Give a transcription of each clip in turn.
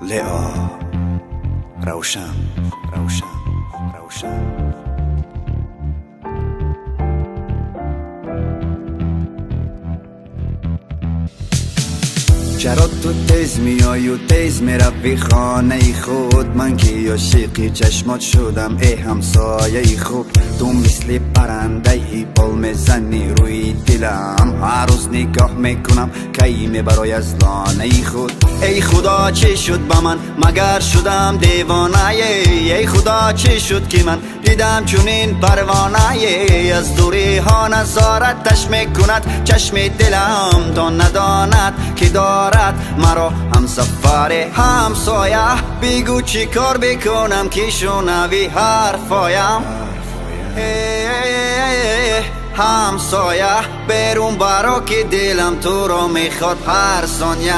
لئا روشن روشن روشن. چرا تو تیز میای و تیز میروی خانه خود؟ من که عاشقی چشمات شدم ای همسایه خوب. تو مثل پرنده ای بال میزنی روی دلم، هر روز نگاه میکنم کی میبرای از لانه خود. ای خدا چی شد با من مگر شدم دیوانه؟ ای خدا چی شد که من دیدم چونین پروانه؟ از دوری ها نظارتش میکند چشم دلم، تا نداند که دارد مرا همسفر همسایه. بگو چی کار بکنم که شنوی حرفایم؟ همسایه برون برا که دلم تو را میخواد هر ثانیه.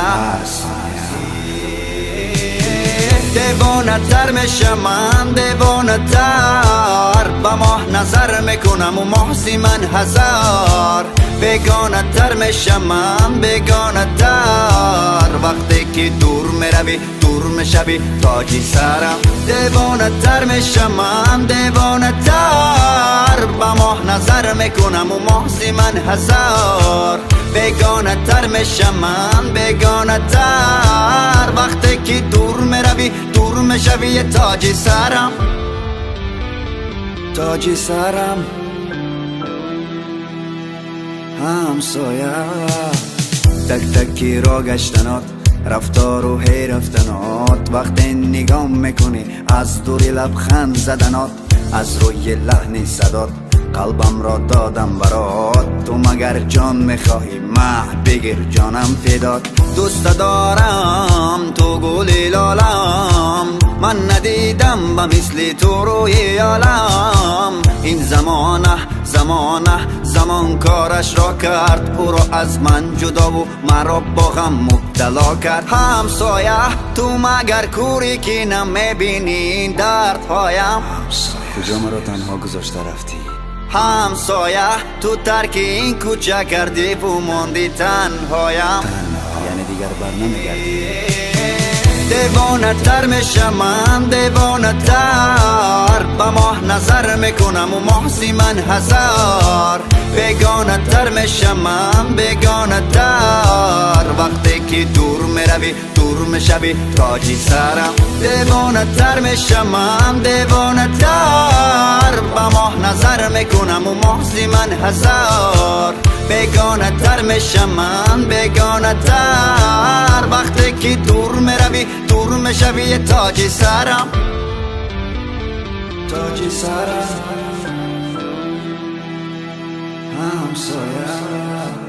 دیوانه تر میشم من، دیوانه تر با ماه نظر میکنم و محسی من هزار. بیگانه تر میشم من، بیگانه تر وقتی که دور میروی دور میشوی تاجی سرم. دیوانه تر میشم من، دیوانه تر با ماه نظر میکنم و محسی من هزار. بیگانه تر میشم من، بیگانه تر وقتی که دور میروی دور میشوی تاجی سرم، تاجی سرم همسایه. تک تکی را گشتنات رفتار و هی رفتنات، وقتی نگاه میکنی از دوری لبخند زدنات، از روی لحن صدات قلبم را دادم برات. تو مگر جان میخواهی مه بگیر جانم فدات. دوست دارم تو گل لالم، من ندیدم با مثل تو روی عالم. این زمان کارش را کرد، او را از من جدا و مرا با غم مبتلا کرد. همسایه تو مگر کوری که نمیبینی این دردهایم؟ کجا مرا تنها گذاشته رفتی؟ همسایه تو ترک این کوچه کردی و ماندی تنهایم. یعنی دیگر بر نمیگردی؟ دیوانه تر میشم من، دیوانه تر با ماه نظر میکنم و محسی من هزار. بیگانه تر میشم من، بیگانه تر وقتی که دور میروی دور میشوی تاجی سرم. دیوانه تر میشم من، دیوانه تر با ماه نظر میکنم و محسی من هزار. بیگانه تر میشم من، بیگانه تر وقتی که دور میروی دور میشوی تاجی سرم، تاجی سرم همسایه.